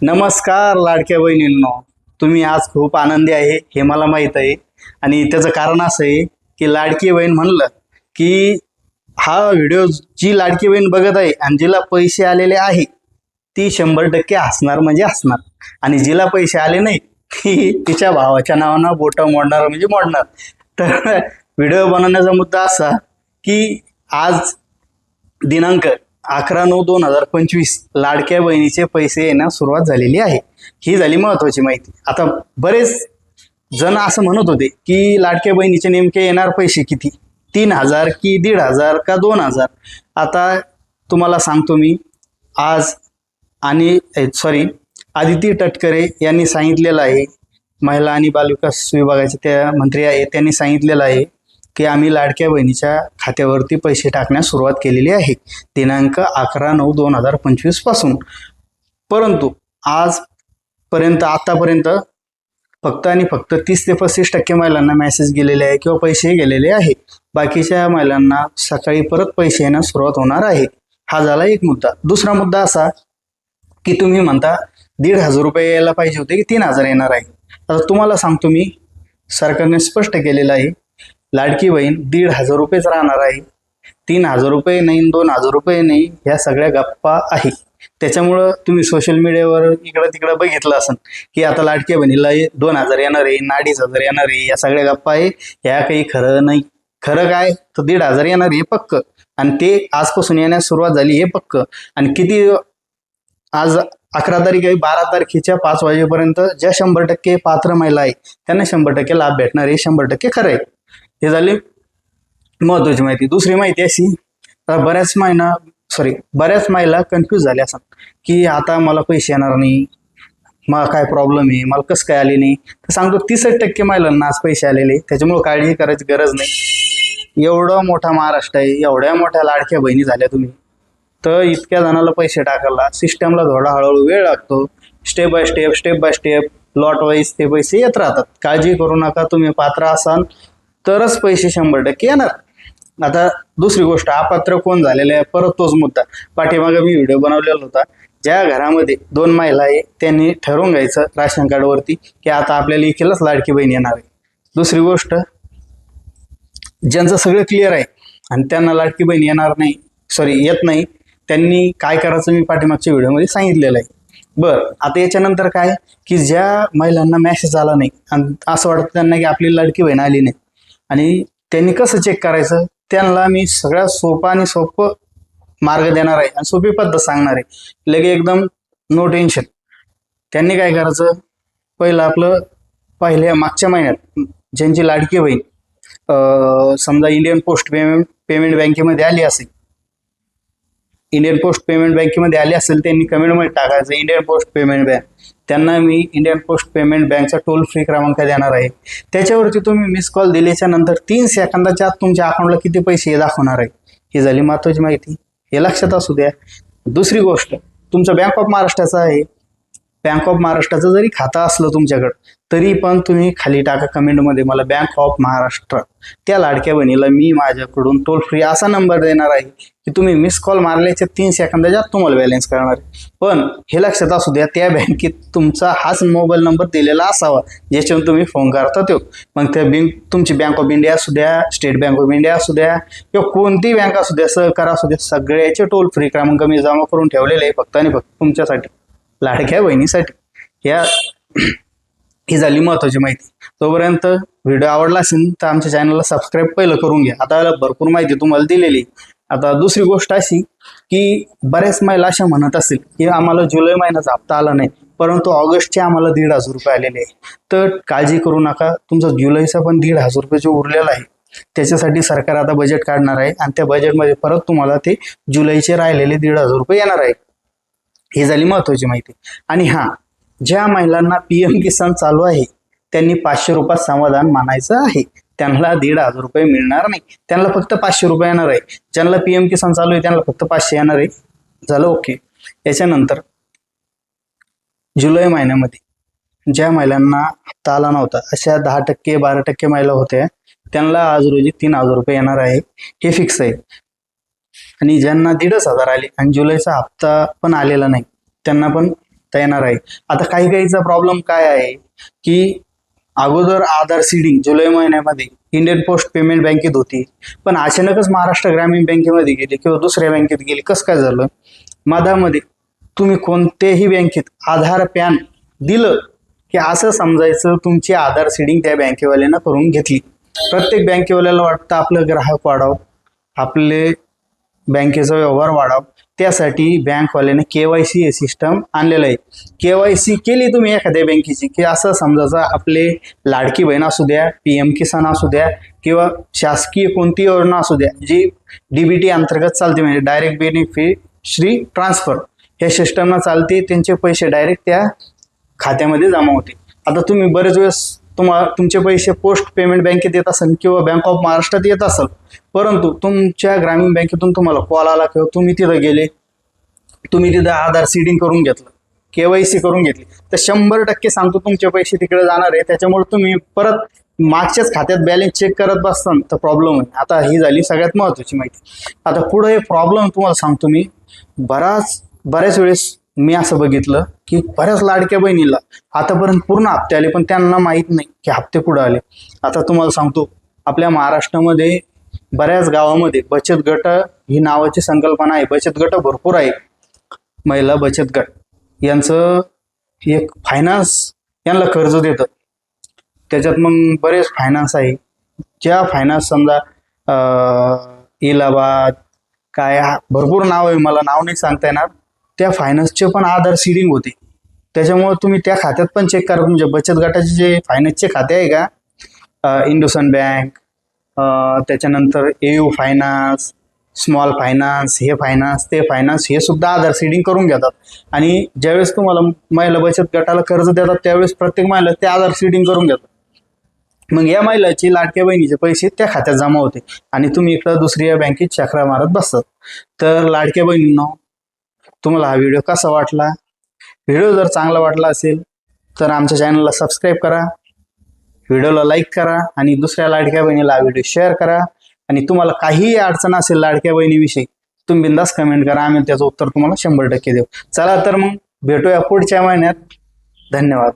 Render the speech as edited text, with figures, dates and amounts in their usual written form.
नमस्कार लाडक्या बहिणींनो. तुम्ही आज खूप आनंदी आहे हे मला माहीत आहे. आणि त्याचं कारण असं आहे की लाडकी बहीण म्हणलं की हा व्हिडिओ जी लाडकी बहीण बघत आहे आणि जिला पैसे आलेले आहे ती 100% हसणार म्हणजे हसणार. आणि जिला पैसे आले नाही ती तिच्या भावाच्या नावानं बोटं मोडणार म्हणजे मोडणार. तर व्हिडिओ बनवण्याचा मुद्दा असा की आज दिनांक 11/9/2025 लाडक्या बहिणीचे पैसे येण्यास सुरुवात झालेली आहे. ही झाली महत्वाची माहिती. आता बरेच जण असं म्हणत होते की लाडक्या बहिणीचे नेमके येणार पैसे किती, 3,000 की 1,500 का 2,000. आता तुम्हाला सांगतो मी आज. आणि आदिती तटकरे यांनी सांगितलेलं आहे, महिला आणि बालविकास विभागाचे त्या मंत्री आहे, त्यांनी सांगितलेलं आहे की आम्ही लाडक्या बहिणीच्या खात्यावरती पैसे टाकण्यास सुरुवात केलेली आहे दिनांक 11/9/2025 पासून. परंतु आतापर्यंत फक्त आणि फक्त 30 ते 35% महिलांना मेसेज गेलेले आहे किंवा पैसे गेलेले आहे. बाकीच्या महिलांना सकाळी परत पैसे येण्यास सुरुवात होणार आहे. हा झाला एक मुद्दा. दुसरा मुद्दा असा की तुम्ही म्हणता 1,500 रुपये यायला पाहिजे होते की 3,000 येणार आहे. आता तुम्हाला सांगतो मी, सरकारने स्पष्ट केलेलं आहे लाडकी बहीण 1,500 रुपयेच राहणार आहे. 3,000 रुपये नाही, 2,000 रुपये नाही, ह्या सगळ्या गप्पा आहे. त्याच्यामुळं तुम्ही सोशल मीडियावर इकडं तिकडं बघितलं असेल की आता लाडक्या बहिणीला 2,000 येणार आहे, 2,500 येणार आहे, या सगळ्या गप्पा आहे. ह्या काही खरं नाही. खरं काय तर 1,500 येणार हे पक्क, आणि ते आजपासून येण्यास सुरुवात झाली हे पक्क. आणि किती, आज 11 तारीख आहे, 12 तारखेच्या 5 वाजेपर्यंत ज्या 100% पात्र महिला आहे त्यांना 100% लाभ भेटणार हे 100% खरं आहे. हे झाली महत्वाची माहिती. दुसरी माहिती अशी, बऱ्याच महिला कन्फ्यूज झाल्या असतात की आता मला पैसे येणार नाही, मला काय प्रॉब्लेम आहे, मला कसं काय आले नाही. तर सांगतो 63% महिलांना आज पैसे आलेले, त्याच्यामुळे काळजी करायची गरज नाही. एवढा मोठा महाराष्ट्र आहे, एवढ्या मोठ्या लाडक्या बहिणी झाल्या तुम्ही, तर इतक्या जणांना पैसे टाकायला सिस्टमला थोडा हळूहळू वेळ लागतो. Step by step lot wise ते पैसे येत राहतात. काळजी करू नका, तुम्ही पात्र असाल तरच पैसे 100% येणार. आता दुसरी गोष्ट, अपात्र कोण झालेले आहे, परत तोच मुद्दा. पाठीमागे मी व्हिडिओ बनवलेला होता. ज्या घरामध्ये 2 महिला आहे त्यांनी ठरवून घ्यायचं राशन कार्डवरती की आता आपल्याला इकडलाच लाडकी बहीण येणार आहे. दुसरी गोष्ट, ज्यांचं सगळं क्लिअर आहे आणि त्यांना लाडकी बहीण येत नाही, त्यांनी काय करायचं मी पाठीमागच्या व्हिडिओमध्ये सांगितलेलं आहे. बरं, आता याच्यानंतर काय की ज्या महिलांना मेसेज आला नाही आणि असं वाटतं त्यांना की आपली लाडकी बहीण आली नाही, आणि त्यांनी कसं चेक करायचं, त्यांना मी सगळ्यात सोपं मार्ग देणार आहे आणि सोपी पद्धत सांगणार आहे. लगे एकदम नो टेन्शन. त्यांनी काय करायचं, पहिल्या मागच्या महिन्यात ज्यांची लाडकी बहीण समजा इंडियन पोस्ट पेमेंट बँकेमध्ये आली असेल, त्यांनी कमेंटमध्ये टाकायचं इंडियन पोस्ट पेमेंट बँक. त्यांना मी इंडियन पोस्ट पेमेंट बँकचा टोल फ्री क्रमांक देणार आहे. त्याच्यावरती तुम्ही मिस कॉल दिल्याच्या नंतर 3 सेकंदाच्या आत तुमच्या अकाउंटला किती पैसे दाखवणार आहे. ही झाली महत्वाची माहिती, हे लक्षात असू द्या. दुसरी गोष्ट, तुमचं बँक ऑफ महाराष्ट्राचं आहे. बँक ऑफ महाराष्ट्राचं जरी खातं असलं तुमच्याकडं तरी पण तुम्ही खाली टाका कमेंटमध्ये मला बँक ऑफ महाराष्ट्र. त्या लाडक्या बहिणीला मी माझ्याकडून टोल फ्री असा नंबर देणार आहे की तुम्ही मिस कॉल मारल्याच्या 3 सेकंदाच्या तुम्हाला बॅलन्स करणार आहे. पण हे लक्षात असू द्या, त्या बँकेत तुमचा हाच मोबाईल नंबर दिलेला असावा ज्याच्यावर तुम्ही फोन करता तो. मग त्या तुमची बँक ऑफ इंडिया असू द्या, स्टेट बँक ऑफ इंडिया असू द्या किंवा कोणती बँक असू द्या, सहकार असू द्या, सगळ्याचे टोल फ्री क्रमांक मी जमा करून ठेवलेले आहे फक्त आणि फक्त तुमच्यासाठी, लाडक्या बहिणीसाठी. ही झाली महत्वाची माहिती. तोपर्यंत व्हिडिओ आवडला असेल तर आमच्या चॅनलला सबस्क्राईब पहिलं करून घ्या. आता भरपूर माहिती तुम्हाला दिलेली. आता दुसरी गोष्ट अशी की बऱ्याच महिला अशा म्हणत असतील की आम्हाला जुलै महिन्याचा हप्ता आला नाही, परंतु ऑगस्टचे आम्हाला 1,500 रुपये आलेले आहे. तर काळजी करू नका, तुमचा जुलैचा पण 1,500 रुपये जो उरलेला आहे त्याच्यासाठी सरकार आता बजेट काढणार आहे आणि त्या बजेटमध्ये परत तुम्हाला ते जुलैचे राहिलेले 1,500 रुपये येणार आहे. ही झाली महत्वाची माहिती. आणि हां, ज्या महिलांना PM किसान चालू आहे त्यांनी 500 रुपयात समाधान मानायचं आहे. त्यांना 1,500 रुपये मिळणार नाही, त्यांना फक्त 500 रुपये येणार आहे. ज्यांना PM किसान चालू आहे त्यांना फक्त 500 येणार आहे. झालं ओके. याच्यानंतर जुलै महिन्यामध्ये ज्या महिलांना हप्ता आला नव्हता अशा 10% 12% महिला होत्या, त्यांना आज रोजी 3,000 रुपये येणार आहे, हे फिक्स आहे. आणि ज्यांना 1,500 आले आणि जुलैचा हप्ता पण आलेला नाही त्यांना पण करता येणार आहे. आता काही काहीचा प्रॉब्लेम काय आहे की अगोदर आधार सीडिंग जुलै महिन्यामध्ये इंडियन पोस्ट पेमेंट बँकेत होती, पण अचानकच महाराष्ट्र ग्रामीण बँकेमध्ये गेली किंवा दुसऱ्या बँकेत गेली. कसं काय झालं? मधामध्ये तुम्ही कोणत्याही बँकेत आधार पॅन दिलं की असं समजायचं तुमची आधार सीडिंग त्या बँकेवाल्यानं करून घेतली. प्रत्येक बँकेवाल्याला वाटतं आपलं ग्राहक वाढावं, आपले बँकेचा व्यवहार वाढावं, त्यासाठी बँकवाल्याने KYC हे सिस्टम आणलेलं आहे. KYC केली तुम्ही एखाद्या बँकेची की असं समजायचं आपले लाडकी बहीण असू द्या, PM किसान असू द्या किंवा शासकीय कोणती योजना असू द्या जी DBT अंतर्गत चालते, म्हणजे डायरेक्ट बेनिफिशरी ट्रान्सफर ह्या सिस्टमना चालते, त्यांचे पैसे डायरेक्ट त्या खात्यामध्ये जमा होते. आता तुम्ही बरेच वेळेस तुमचे पैसे पोस्ट पेमेंट बँकेत येत असेल किंवा बँक ऑफ महाराष्ट्रात येत असेल, परंतु तुमच्या ग्रामीण बँकेतून तुम्हाला कॉल आला किंवा तुम्ही तिथं गेले, तुम्ही तिथं आधार सीडिंग करून घेतलं, KYC करून घेतली, तर 100% सांगतो तुमचे पैसे तिकडे जाणार आहे. त्याच्यामुळे तुम्ही परत मागच्याच खात्यात बॅलन्स चेक करत बसताना तर प्रॉब्लेम होईल. आता ही झाली सगळ्यात महत्त्वाची माहिती. आता पुढे हे प्रॉब्लेम तुम्हाला सांगतो मी. बऱ्याच वेळेस मी असं बघितलं की बऱ्याच लाडक्या बहिणीला आतापर्यंत पूर्ण हप्ते आले, पण त्यांना माहीत नाही की हप्ते कुठं आले. आता तुम्हाला सांगतो, आपल्या महाराष्ट्रामध्ये बऱ्याच गावामध्ये बचत गट ही नावाची संकल्पना आहे. बचत गट भरपूर आहे. महिला बचत गट यांचं एक फायनान्स यांना कर्ज देतं. त्याच्यात मग बरेच फायनान्स आहे. ज्या फायनान्स समजा इलाहाबाद काय भरपूर नाव आहे, मला नाव नाही सांगता येणार. त्या फायनान्सचे पण आधार सीडिंग होते. त्याच्यामुळे तुम्ही त्या खात्यात पण चेक करा. म्हणजे बचत गटाचे जे फायनान्सचे खाते आहे का, इंडोसन बँक, त्याच्यानंतर AU फायनान्स, स्मॉल फायनान्स, हे फायनान्स ते फायनान्स, हे सुद्धा आधार सीडिंग करून घेतात. आणि ज्यावेळेस तुम्हाला महिला बचत गटाला कर्ज देतात त्यावेळेस प्रत्येक महिला ते आधार सीडिंग करून घेतात. मग या महिलाची लाडक्या बहिणीचे पैसे त्या खात्यात जमा होते आणि तुम्ही इकडं दुसऱ्या बँकेत चक्रा मारत बसतात. तर लाडक्या बहिणींनो, तुम्हाला हा व्हिडिओ कसा वाटला? व्हिडिओ जर चांगला वाटला असेल तर आमच्या चॅनलला सबस्क्राईब करा, व्हिडिओला लाईक करा आणि दुसऱ्या लाडक्या बहिणीला हा व्हिडिओ शेअर करा. आणि तुम्हाला काहीही अडचण असेल लाडक्या बहिणीविषयी तुम्ही बिंदास कमेंट करा, आम्ही त्याचं उत्तर तुम्हाला 100% देऊ. चला तर मग भेटूया पुढच्या महिन्यात. धन्यवाद.